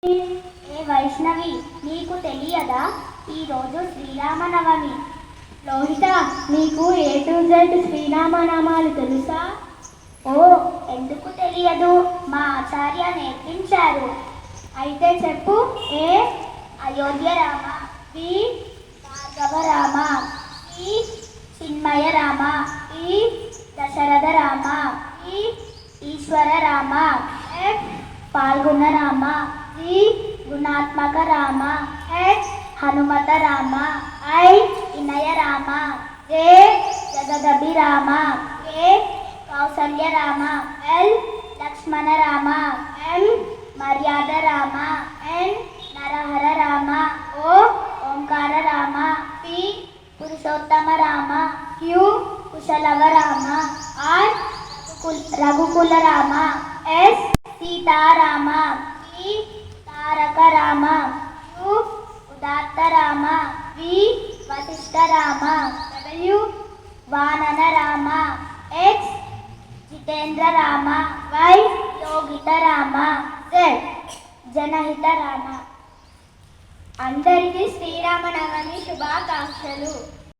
ఏ వైష్ణవి, నీకు తెలియదా ఈరోజు శ్రీరామనవమి? లోహిత, నీకు A to Z శ్రీరామనామాలు తెలుసా? ఓ, ఎందుకు తెలియదు, మా ఆచార్య నేర్పించారు. అయితే చెప్పు. ఏ అయోధ్య రామ, బి భార్గవ రామ, సి చిన్మయ రామ, ఈ దశరథ రామ, ఈ ఈశ్వర రామ, ఎఫ్ పాల్గొన రామ, జి గుణాత్మక రామ, హెచ్ హనుమత రామ, ఐ వినయ రామ, జే జగదభి Rama, K Kausalya Rama, L Lakshmana Rama, M మర్యాద రామ, ఎన్ నరహర రామ, ఓ ఓంకార రామ, పి పురుషోత్తమ రామ, క్యూ కుశలవ రామ, ఆర్ రఘుకుల రామ, ఎస్ సీతారామ, టి తారక రామ, యు ఉదాత్త రామ, వి వశిష్ఠ రామ, డబ్ల్యూ వానన రామ, ఎక్స్ జితేంద్ర రామ, వై యోగిత రామ, జెడ్ జనహిత రామ. అందరికీ శ్రీరామనవమి శుభాకాంక్షలు.